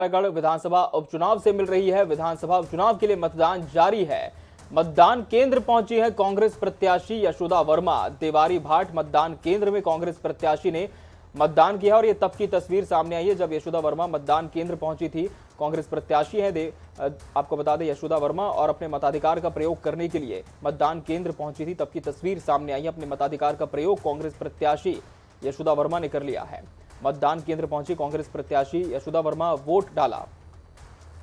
गढ़ विधानसभा उपचुनाव से मिल रही है। विधानसभा उपचुनाव के लिए मतदान जारी है। मतदान केंद्र पहुंची है कांग्रेस प्रत्याशी यशोदा वर्मा। देवारी भाट मतदान केंद्र में कांग्रेस प्रत्याशी ने मतदान किया और ये तब की तस्वीर सामने आई है जब यशोदा वर्मा मतदान केंद्र पहुंची थी। कांग्रेस प्रत्याशी है आपको बता दें यशोदा वर्मा, और अपने मताधिकार का प्रयोग करने के लिए मतदान केंद्र पहुंची थी। तब की तस्वीर सामने आई है। अपने मताधिकार का प्रयोग कांग्रेस प्रत्याशी यशोदा वर्मा ने कर लिया है। मतदान केंद्र पहुंची कांग्रेस प्रत्याशी यशोदा वर्मा, वोट डाला।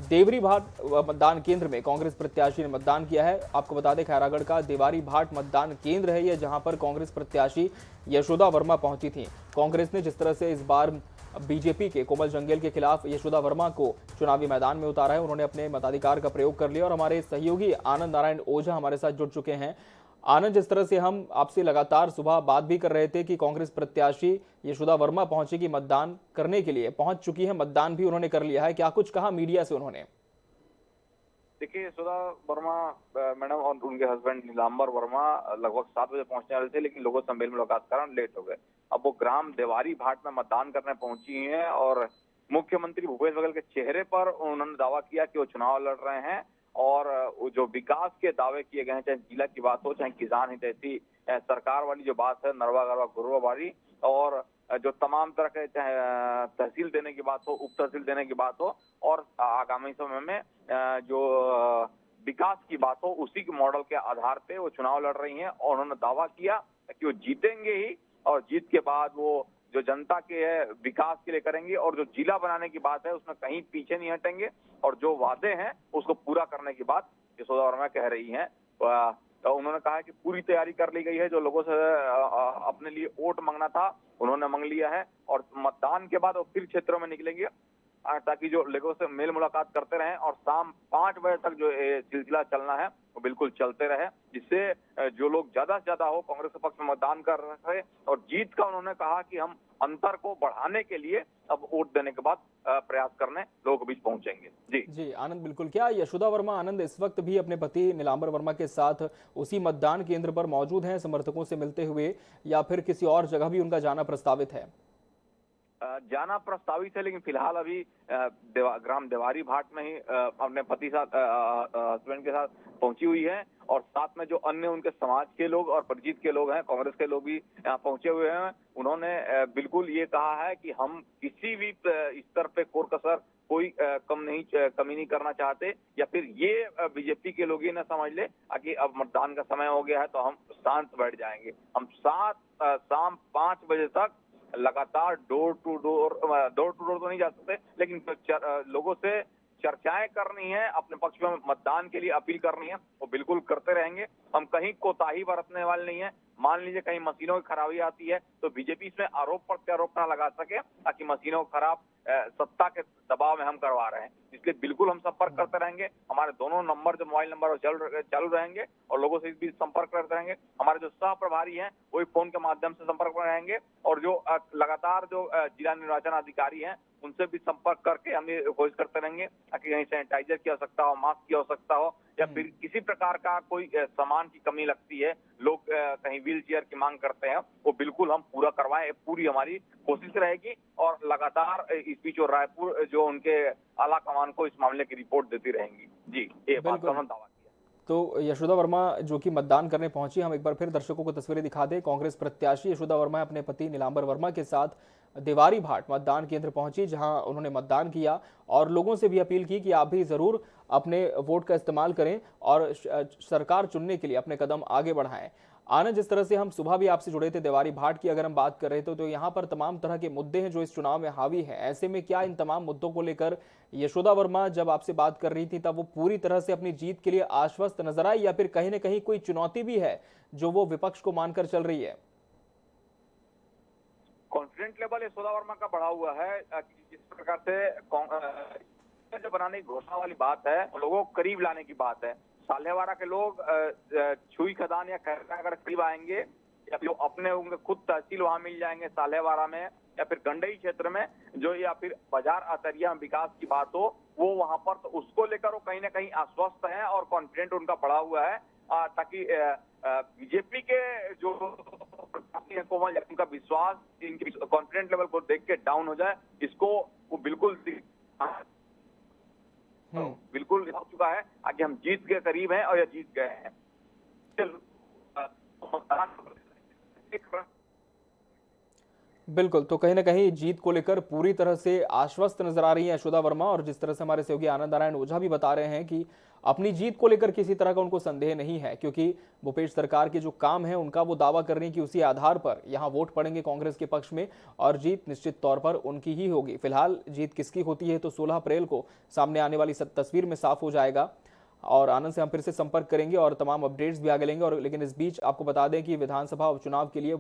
देवरी भाट मतदान केंद्र में कांग्रेस प्रत्याशी ने मतदान किया है। आपको बता दें खैरागढ़ का देवारी भाट मतदान केंद्र है यह, जहां पर कांग्रेस प्रत्याशी यशोदा वर्मा पहुंची थी। कांग्रेस ने जिस तरह से इस बार बीजेपी के कोमल जंगेल के खिलाफ यशोदा वर्मा को चुनावी मैदान में उतारा है, उन्होंने अपने मताधिकार का प्रयोग कर लिया। और हमारे सहयोगी आनंद नारायण ओझा हमारे साथ जुड़ चुके हैं। आनंद, जिस तरह से हम आपसे लगातार सुबह बात भी कर रहे थे कि कांग्रेस प्रत्याशी यशोदा वर्मा पहुंचेगी मतदान करने के लिए, पहुंच चुकी है, मतदान भी उन्होंने कर लिया है, क्या कुछ कहा मीडिया से उन्होंने? देखिए, यशोदा वर्मा मैडम और उनके हस्बैंड नीलांबर वर्मा लगभग 7 बजे पहुंचने वाले थे, लेकिन लोगों से मेल मुलाकात के कारण लेट हो गए। अब वो ग्राम देवारी भाट में मतदान करने पहुंची हैं और मुख्यमंत्री भूपेश बघेल के चेहरे पर उन्होंने दावा किया कि वो चुनाव लड़ रहे हैं और जो विकास के दावे किए गए हैं, चाहे जिला की बात हो, चाहे किसान हित ऐसी सरकार वाली जो बात है, नरवा गरवा गुरवा वाली, और जो तमाम तरह के चाहे तहसील देने की बात हो, उप तहसील देने की बात हो, और आगामी समय में जो विकास की बात हो, उसी के मॉडल के आधार पे वो चुनाव लड़ रही हैं। और उन्होंने दावा किया कि वो जीतेंगे ही, और जीत के बाद वो जो जनता के विकास के लिए करेंगे, और जो जिला बनाने की बात है उसमें कहीं पीछे नहीं हटेंगे, और जो वादे हैं उसको पूरा करने की बात यशोदा वर्मा कह रही हैं। तो उन्होंने कहा कि पूरी तैयारी कर ली गई है, जो लोगों से अपने लिए वोट मांगना था उन्होंने मांग लिया है, और मतदान के बाद वो फिर क्षेत्रों में निकलेंगे ताकि जो लोगों से मेल मुलाकात करते रहें, और शाम 5 बजे तक जो सिलसिला चलना है वो बिल्कुल चलते रहे, जिससे जो लोग ज्यादा से ज्यादा हो कांग्रेस के पक्ष में मतदान कर रहे। और जीत का उन्होंने कहा कि हम अंतर को बढ़ाने के लिए अब वोट देने के बाद प्रयास करने लोगों के बीच पहुंचेंगे। जी आनंद, बिल्कुल। क्या यशोदा वर्मा आनंद इस वक्त भी अपने पति नीलांबर वर्मा के साथ उसी मतदान केंद्र पर मौजूद हैं, समर्थकों से मिलते हुए, या फिर किसी और जगह भी उनका जाना प्रस्तावित है? जाना प्रस्तावित है, लेकिन फिलहाल अभी ग्राम देवारी भाट में ही अपने पति साथ हस्बैंड के साथ पहुंची हुई है, और साथ में जो अन्य उनके समाज के लोग और परिचित के लोग हैं, कांग्रेस के लोग भी यहाँ पहुंचे हुए हैं। उन्होंने बिल्कुल ये कहा है कि हम किसी भी स्तर पे कोर कसर कोई कमी नहीं करना चाहते, या फिर ये बीजेपी के लोग ही ना समझ ले कि अब मतदान का समय हो गया है तो हम शांत बैठ जाएंगे। हम शाम 5 बजे तक लगातार डोर टू डोर तो नहीं जा सकते, लेकिन लोगों से चर्चाएं करनी है, अपने पक्ष में मतदान के लिए अपील करनी है, वो बिल्कुल करते रहेंगे। हम कहीं कोताही बरतने वाले नहीं है। मान लीजिए कहीं मशीनों की खराबी आती है तो बीजेपी इसमें आरोप प्रत्यारोप ना लगा सके, ताकि मशीनों को खराब सत्ता के दबाव में हम करवा रहे हैं। इसलिए बिल्कुल हम संपर्क करते रहेंगे। हमारे दोनों नंबर जो मोबाइल नंबर चालू रहेंगे, और लोगों से इस बीच संपर्क करते रहेंगे। हमारे जो सह प्रभारी हैं वही फोन के माध्यम से संपर्क में रहेंगे, और जो लगातार जो जिला निर्वाचन अधिकारी हैं उनसे भी संपर्क करके हम ये कोशिश करते रहेंगे ताकि कहीं सैनिटाइजर की आवश्यकता हो, मास्क की आवश्यकता हो, या फिर किसी प्रकार का कोई सामान की कमी लगती है, लोग कहीं व्हील चेयर की मांग करते हैं, वो बिल्कुल हम पूरा करवाएं, पूरी हमारी कोशिश रहेगी। और लगातार इस बीच रायपुर जो उनके आला कमान को इस मामले की रिपोर्ट देती रहेंगी। जी, ये बात का उन्होंने दावा किया। तो यशोदा वर्मा जो कि मतदान करने पहुंची, हम एक बार फिर दर्शकों को तस्वीरें दिखा दें। कांग्रेस प्रत्याशी यशोदा वर्मा अपने पति नीलांबर वर्मा के साथ देवारी भाट मतदान केंद्र पहुंची, जहां उन्होंने मतदान किया और लोगों से भी अपील की कि आप भी जरूर अपने वोट का इस्तेमाल करें और सरकार चुनने के लिए अपने कदम आगे बढ़ाएं। आनंद, जिस तरह से हम सुबह भी आपसे जुड़े थे देवारी भाट की अगर हम बात कर रहे थे, तो यहाँ पर तमाम तरह के मुद्दे हैं जो इस चुनाव में हावी है। ऐसे में क्या इन तमाम मुद्दों को लेकर यशोदा वर्मा जब आपसे बात कर रही थी तब वो पूरी तरह से अपनी जीत के लिए आश्वस्त नजर आई, या फिर कहीं ना कहीं कोई चुनौती भी है जो वो विपक्ष को मानकर चल रही है? कॉन्फिडेंट लेवल यशोदा वर्मा का बढ़ा हुआ है। जिस प्रकार से जो बनाने की घोषणा वाली बात है, लोगों को करीब लाने की बात है। साल्हेवाड़ा के लोग छुई खदान या खैरागढ़ करीब आएंगे, या फिर अपने उनके खुद तहसील वहां मिल जाएंगे साल्हेवाड़ा में, या फिर गंडई क्षेत्र में जो, या फिर बाजार अतरिया में विकास की बात हो वो वहां पर, तो उसको लेकर वो कहीं ना कहीं आश्वस्त है और कॉन्फिडेंट उनका बढ़ा हुआ है, ताकि बीजेपी के जो कोमल उनका विश्वास, इनके कॉन्फिडेंट लेवल को देख के डाउन हो जाए, इसको वो बिल्कुल बिल्कुल हो चुका है कि हम जीत के करीब हैं और या जीत गए हैं। बिल्कुल, तो कहीं न कहीं जीत को लेकर पूरी तरह से आश्वस्त नज़र आ रही हैं यशोदा वर्मा, और जिस तरह से हमारे सहयोगी आनंद नारायण ओझा भी बता रहे हैं कि अपनी जीत को लेकर किसी तरह का उनको संदेह नहीं है, क्योंकि भूपेश सरकार के जो काम है उनका वो दावा कर रही है कि उसी आधार पर यहाँ वोट पड़ेंगे कांग्रेस के पक्ष में और जीत निश्चित तौर पर उनकी ही होगी। फिलहाल जीत किसकी होती है तो 16 अप्रैल को सामने आने वाली तस्वीर में साफ हो जाएगा। और आनंद से हम फिर से संपर्क करेंगे और तमाम अपडेट्स भी आगे लेंगे। और लेकिन इस बीच आपको बता दें कि विधानसभा उपचुनाव के लिए